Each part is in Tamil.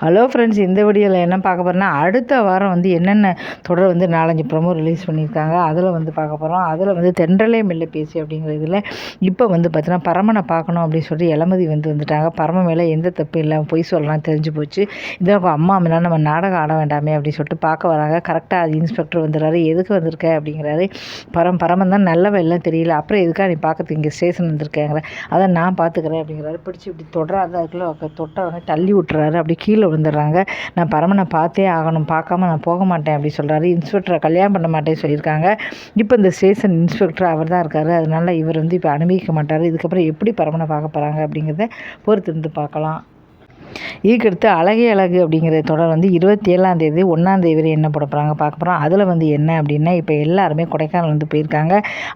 ஹலோ ஃப்ரெண்ட்ஸ், இந்த வீடியோவில் என்ன பார்க்க போகிறோன்னா, அடுத்த வாரம் வந்து என்னென்ன தொடர் வந்து 4-5 ப்ரோமோ ரிலீஸ் பண்ணியிருக்காங்க. அதில் வந்து பார்க்க போகிறோம். அதில் வந்து தென்றலே மெல்ல பேசி அப்படிங்கிற இதில் இப்போ வந்து பார்த்தீங்கன்னா பரமனை பார்க்கணும் அப்படின்னு சொல்லிட்டு இளமதி வந்துட்டாங்க. பரம மேலே எந்த தப்பு இல்லை, பொய் சொல்லலாம் தெரிஞ்சு போச்சு. இதில் அம்மா மேலே நம்ம நாடகம் ஆட வேண்டாமே அப்படின்னு சொல்லிட்டு பார்க்க வராங்க. கரெக்டாக அது இன்ஸ்பெக்டர் வந்துடுறாரு. எதுக்கு வந்திருக்க அப்படிங்கிறாரு. பரமன் தான் நல்லவ எல்லாம் தெரியல, அப்புறம் எதுக்காக நீ பார்க்கறதுக்கு இங்கே ஸ்டேஷன் வந்திருக்கேங்கிற, அதை நான் பார்த்துக்கிறேன் அப்படிங்கிறாரு. பிடிச்சி இப்படி தொடுறாரு. அதுக்குள்ளே தொட்ட உடனே தள்ளி விட்டுறாரு. அப்படி கீழே விழுந்துடுறாங்க. நான் பரமனை பார்த்தே ஆகணும், பார்க்காம நான் போக மாட்டேன் அப்படி சொல்கிறாரு. இன்ஸ்பெக்டரை கல்யாணம் பண்ண மாட்டேன்னு சொல்லியிருக்காங்க. இப்போ இந்த ஸ்டேஷன் இன்ஸ்பெக்டர் அவர் தான் இருக்கார். அதனால் இவர் வந்து இப்போ அனுபவிக்க மாட்டார். இதுக்கப்புறம் எப்படி பரமனை பார்க்க போகிறாங்க அப்படிங்கிறத பொறுத்து இருந்து பார்க்கலாம். இதுக்கடுத்து அழகே அழகு அப்படிங்கிற தொடர் வந்து 27ஆம் தேதி 1ஆம் தேதி வரை என்ன போட போகிறாங்க பார்க்க போகிறோம். அதில் வந்து என்ன அப்படின்னா, இப்போ எல்லாருமே கொடைக்கானல் வந்து போயிருக்காங்க.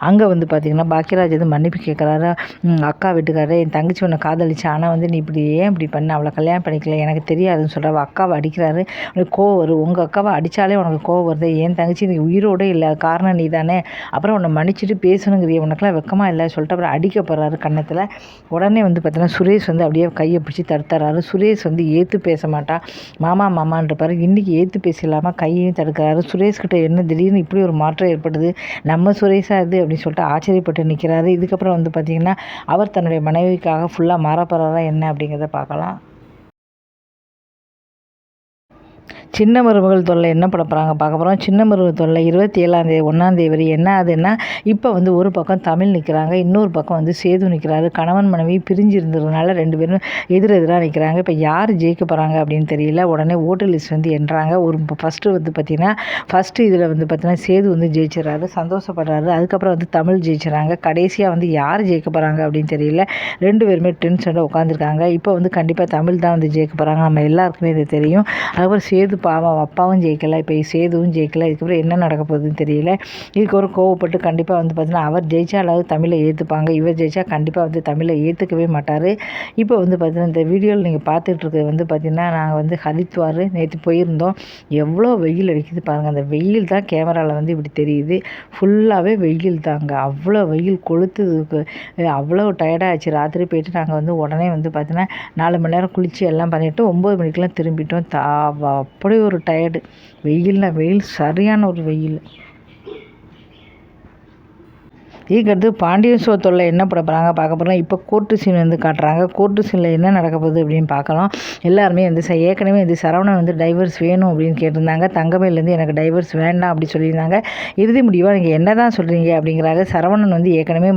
அங்கே வந்து பார்த்திங்கன்னா பாக்கியராஜ் வந்து மன்னிப்பு கேட்குறாரு. அக்கா வீட்டுக்காரரு, என் தங்கச்சி ஒன்று காதலிச்சு, ஆனால் வந்து நீ இப்படி பண்ண, அவளை கல்யாணம் பண்ணிக்கல, எனக்கு தெரியாதுன்னு சொல்கிற அக்காவை அடிக்கிறாரு. உனக்கு கோவம் வரும், உங்கள் அக்காவை அடித்தாலே உனக்கு கோவம் வருது, என் தங்கச்சி நீ உயிரோடு இல்லை, காரணம் நீ தானே, அப்புறம் உன்னை மன்னிச்சுட்டு பேசணுங்கிறிய, உனக்குலாம் வெக்கமாக இல்லை சொல்லிட்டு அப்புறம் அடிக்க போகிறாரு கன்னத்தில். உடனே வந்து பார்த்தீங்கன்னா சுரேஷ் வந்து அப்படியே கையை பிடிச்சி தடுத்துறாரு. சுரேஷ் வந்து ஏற்று பேச மாட்டா, மாமான்றப்பாரு. இன்றைக்கி ஏற்று பேசலாமல் கையையும் தடுக்கிறாரு. சுரேஷ்கிட்ட என்ன திடீர்னு இப்படி ஒரு மாற்றம் ஏற்படுது, நம்ம சுரேஷாக இது அப்படின்னு சொல்லிட்டு ஆச்சரியப்பட்டு நிற்கிறாரு. இதுக்கப்புறம் வந்து பார்த்திங்கன்னா அவர் தன்னுடைய மனைவிக்காக ஃபுல்லாக மாறப்போகிறாரா என்ன அப்படிங்கிறத பார்க்கலாம். சின்ன மருமகள் தொல்லை என்ன பண்ண போகிறாங்க பார்க்க போகிறோம். சின்ன மருமகள் தொல்லை 27ஆம் தேதி 1ஆம் தேதி வரை என்ன ஆகுதுன்னா, இப்போ வந்து ஒரு பக்கம் தமிழ் நிற்கிறாங்க, இன்னொரு பக்கம் வந்து சேது நிற்கிறாரு. கணவன் மனைவி பிரிஞ்சு இருந்ததுனால 2 பேரும் எதிராக நிற்கிறாங்க. இப்போ யார் ஜெயிக்க போகிறாங்க அப்படின்னு தெரியல. உடனே ஓட்டு லிஸ்ட் வந்து எண்ணுறாங்க. ஃபஸ்ட்டு வந்து பார்த்திங்கன்னா இதில் வந்து பார்த்திங்கன்னா சேது வந்து ஜெயிச்சிடறாரு, சந்தோஷப்படுறாரு. அதுக்கப்புறம் வந்து தமிழ் ஜெயிச்சிடறாங்க. கடைசியாக வந்து யார் ஜெயிக்க போகிறாங்க அப்படின்னு தெரியல. 2 பேருமே டென்ஷனில் உட்காந்துருக்காங்க. இப்போ வந்து கண்டிப்பாக தமிழ் தான் வந்து ஜெயிக்க போகிறாங்க, நம்ம எல்லாருக்குமே இது தெரியும். அதுக்கப்புறம் சேது பாவம் அப்பாவும் ஜெயிக்கலை, இப்போ சேதுவும் ஜெயிக்கலை. இதுக்கப்புறம் என்ன நடக்க போகுதுன்னு தெரியல. இதுக்கு ஒரு கோவப்பட்டு கண்டிப்பாக வந்து பார்த்திங்கன்னா அவர் ஜெயிச்சாலாவது தமிழை ஏற்றுப்பாங்க, இவர் ஜெயிச்சா கண்டிப்பாக வந்து தமிழை ஏற்றுக்கவே மாட்டார். இப்போ வந்து பார்த்திங்கன்னா இந்த வீடியோவில் நீங்கள் பார்த்துட்ருக்கிறது வந்து பார்த்திங்கன்னா, நாங்கள் வந்து ஹரித்வார் நேற்று போயிருந்தோம். எவ்வளோ வெயில் அடிக்குது பாருங்கள். அந்த வெயில் தான் கேமராவில் வந்து இப்படி தெரியுது. ஃபுல்லாகவே வெயில் தாங்க, அவ்வளோ வெயில் கொளுத்துது. அவ்வளோ டயர்டாகிடுச்சு. ராத்திரி போயிட்டு நாங்கள் வந்து உடனே வந்து பார்த்திங்கன்னா 4 மணி நேரம் குளித்து எல்லாம் பண்ணிவிட்டு 9 மணிக்கெலாம் திரும்பிட்டோம். அப்படி ஒரு டயர்டு. வெயில் சரியான ஒரு வெயில். இதுக்கடுத்து பாண்டியன் ஷோ தொல்லை என்ன பட போகிறாங்க பார்க்க போகிறோம். இப்போ கோர்ட்டு சீன் வந்து காட்டுறாங்க. கோர்ட்டு சீனில் என்ன நடக்க போகுது அப்படின்னு பார்க்கலாம். எல்லாருமே வந்து ஏற்கனவே வந்து சரவணன் வந்து டைவர்ஸ் வேணும் அப்படின்னு கேட்டிருந்தாங்க. தங்கமேலேருந்து எனக்கு டைவர்ஸ் வேண்டாம் அப்படி சொல்லியிருந்தாங்க. இறுதி முடிவாக நீங்கள் என்ன தான் சொல்கிறீங்க அப்படிங்கிறாங்க. சரவணன் வந்து ஏற்கனவே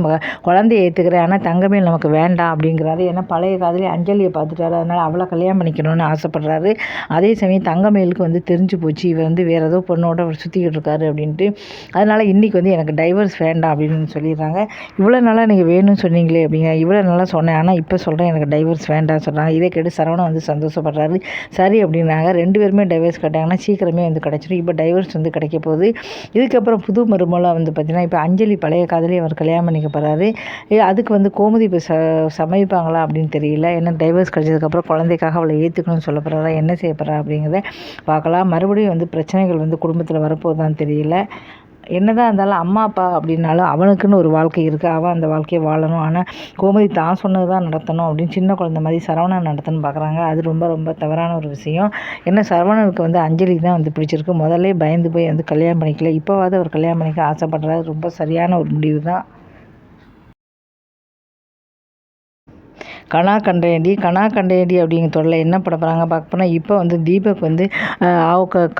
குழந்தைய ஏற்றுக்கிறேன், ஆனால் தங்கமேல் நமக்கு வேண்டாம் அப்படிங்கிறாரு. ஏன்னா பழைய காதலி அஞ்சலியை பார்த்துட்டாரு, அதனால் அவளை கல்யாணம் பண்ணிக்கணும்னு ஆசைப்படுறாரு. அதே சமயம் தங்கமேலுக்கு வந்து தெரிஞ்சு போச்சு இவர் வந்து வேறு ஏதோ பொண்ணோட அவர் சுற்றிக்கிட்டு இருக்காரு அப்படின்ட்டு. அதனால் இன்றைக்கி வந்து எனக்கு டைவர்ஸ் வேண்டாம் அப்படின்னு சொல்லிடுறாங்க. இவ்வளோ நாளாக நீங்கள் வேணும்னு சொன்னீங்களே அப்படிங்க, இவ்வளோ நாளாக சொன்னேன், ஆனால் இப்போ சொல்கிறேன் எனக்கு டைவர்ஸ் வேண்டாம் சொல்கிறாங்க. இதை கேட்டு சரவணன் வந்து சந்தோஷப்படுறாரு. சரி அப்படின்னாங்க. 2 பேருமே டைவர்ஸ் கேட்டாங்கன்னா சீக்கிரமே வந்து கிடச்சிடும். இப்போ டைவர்ஸ் வந்து கிடைக்க போகுது. இதுக்கப்புறம் புது மருமலாக வந்து பார்த்திங்கன்னா இப்போ அஞ்சலி பழைய காதலி அவர் கல்யாணம் பண்ணிக்க போகிறாரு. அதுக்கு வந்து கோமதி இப்போ சமைப்பாங்களா அப்படின்னு தெரியல. ஏன்னா டைவர்ஸ் கிடைச்சதுக்கப்புறம் குழந்தைக்காக அவளை ஏற்றுக்கணும்னு சொல்ல போகிறாரா, என்ன செய்ய போகிறா அப்படிங்கிறத பார்க்கலாம். மறுபடியும் வந்து பிரச்சனைகள் வந்து குடும்பத்தில் வரப்போகுதான்னு தெரியல. என்னதான் இருந்தாலும் அம்மா அப்பா அப்படின்னாலும் அவனுக்குன்னு ஒரு வாழ்க்கை இருக்குது, அவன் அந்த வாழ்க்கையை வாழணும். ஆனால் கோமதி தான் சொன்னது தான் நடத்தணும் அப்படின்னு சின்ன குழந்தை மாதிரி சரவணன் நடத்தணும்னு பார்க்குறாங்க. அது ரொம்ப ரொம்ப தவறான ஒரு விஷயம். ஏன்னா சரவணனுக்கு வந்து அஞ்சலி தான் வந்து பிடிச்சிருக்கு. முதல்ல பயந்து போய் வந்து கல்யாணம் பண்ணிக்கல, இப்போவாது அவர் கல்யாணம் பண்ணிக்க ஆசைப்படுறாரு. ரொம்ப சரியான ஒரு முடிவு தான். கனா கண்டேண்டி அப்படிங்கிற தொடரில் என்ன பட போகிறாங்க பார்க்க போனால், இப்போ வந்து தீபக் வந்து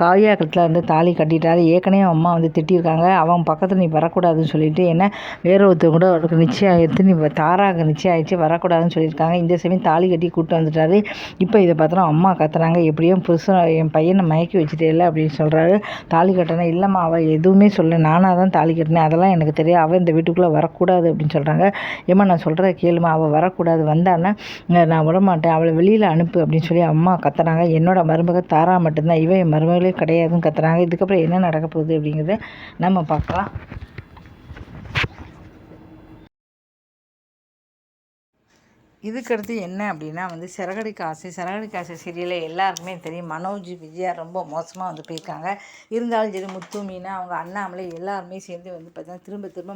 காவியா கழுத்தில் வந்து தாலி கட்டிட்டாரு. ஏற்கனவே அம்மா வந்து திட்டியிருக்காங்க, அவன் பக்கத்தில் நீ வரக்கூடாதுன்னு சொல்லிட்டு. ஏன்னா வேற ஒருத்தர் கூட அவருக்கு நிச்சயம் எடுத்து நீ தாராக நிச்சயம் ஆகிடுச்சு, வரக்கூடாதுன்னு சொல்லியிருக்காங்க. இந்த சமயம் தாலி கட்டி கூப்பிட்டு வந்துட்டாரு. இப்போ இதை பார்த்தோன்னா அம்மா கத்துறாங்க, எப்படியும் புருஷன் என் பையனை மயக்கி வச்சுட்டே இல்லை அப்படின்னு சொல்கிறாரு. தாலி கட்டினா இல்லைம்மா அவள் எதுவுமே சொல்ல, நானாக தான் தாலி கட்டினேன், அதெல்லாம் எனக்கு தெரியாது, அவள் இந்த வீட்டுக்குள்ளே வரக்கூடாது அப்படின்னு சொல்கிறாங்க. ஏம்மா நான் சொல்கிறத கேளுமா, அவள் வரக்கூடாது, வந்தான்னா நான் விடமாட்டேன், அவளை வெளியில் அனுப்பு அப்படின்னு சொல்லி அம்மா கத்துறாங்க. என்னோட மருமக தாரா மட்டும்தான், இவன் என் மருமகளே கிடையாதுன்னு கத்துறாங்க. இதுக்கப்புறம் என்ன நடக்க போகுது அப்படிங்கிறத நம்ம பார்க்கலாம். இதுக்கடுத்து என்ன அப்படின்னா வந்து சிறகடிக்க ஆசை சீரியலில் எல்லாருக்குமே தெரியும். மனோஜ் விஜயா ரொம்ப மோசமாக வந்து போயிருக்காங்க. இருந்தாலும் சரி முத்து மீனா அவங்க அண்ணாமலை எல்லாருமே சேர்ந்து வந்து பார்த்தீங்கன்னா திரும்ப திரும்ப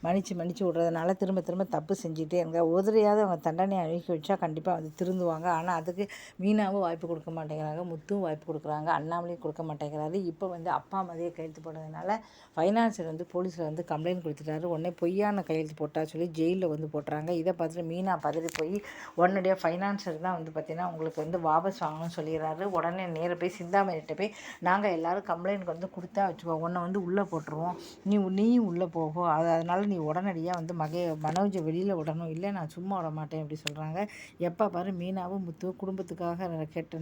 மன்னிச்சு விட்றதுனால திரும்ப திரும்ப தப்பு செஞ்சுட்டே இருங்க. உதிரையாவது அவங்க தண்டனை அழிக்க வச்சா கண்டிப்பாக வந்து திருந்துவாங்க. ஆனால் அதுக்கு மீனாவும் வாய்ப்பு கொடுக்க மாட்டேங்கிறாங்க, முத்துவும் வாய்ப்பு கொடுக்குறாங்க, அண்ணாமலையும் கொடுக்க மாட்டேங்கிறாரு. இப்போ வந்து அப்பா மதியை கையெழுத்து போடுறதுனால ஃபைனான்சர் வந்து போலீஸில் வந்து கம்ப்ளைண்ட் கொடுத்துட்டாரு. உடனே பொய்யான கையெழுத்து போட்டா சொல்லி ஜெயிலில் வந்து போட்டுறாங்க. இதை பார்த்துட்டு மீனா பதறி போய் உடனடியாக ஃபைனான்சர் தான் வந்து பார்த்தீங்கன்னா உங்களுக்கு வந்து வாபஸ் வாங்கணும்னு சொல்லிடுறாரு. உடனே நேர போய் சிந்தாமணிகிட்ட போய் நாங்கள் எல்லோரும் கம்ப்ளைண்ட் வந்து கொடுத்தா வச்சுக்கோ, உன்னை வந்து உள்ளே போட்டுருவோம், நீயும் உள்ளே போகும், அதனால் நீ உடனடியாக வந்து மனோஜை வெளியில் விடணும், இல்லை நான் சும்மா விட மாட்டேன் அப்படி சொல்கிறாங்க. எப்போ பாரு மீனாவும் முத்துவும் குடும்பத்துக்காக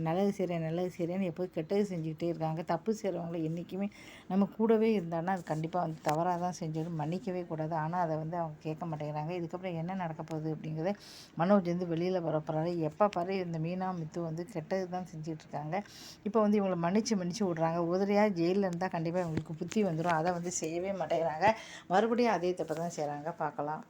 நல்லது செய்கிறேன்னு எப்போது கெட்டது செஞ்சுக்கிட்டே இருக்காங்க. தப்பு செய்கிறவங்கள என்றைக்குமே நம்ம கூடவே இருந்தான்னா அது கண்டிப்பாக வந்து தவறாக தான் செஞ்சிடும், மன்னிக்கவே கூடாது. ஆனால் அதை வந்து அவங்க கேட்க மாட்டேங்கிறாங்க. இதுக்கப்புறம் என்ன நடக்க போகுது அப்படிங்கிறத மனோஜ் வந்து வெளியில் வரப்போகிறாரு. எப்போ பாரு இந்த மீனா மித்து வந்து கெட்டது தான் செஞ்சிட்ருக்காங்க. இப்போ வந்து இவங்களை மன்னிச்சு விட்றாங்க. உதிரையாக ஜெயிலில் இருந்தால் கண்டிப்பாக இவங்களுக்கு புத்தி வந்துடும். அதை வந்து செய்யவே மாட்டேங்கிறாங்க. மறுபடியும் அதே தப்பை தான் செய்கிறாங்க. பார்க்கலாம்.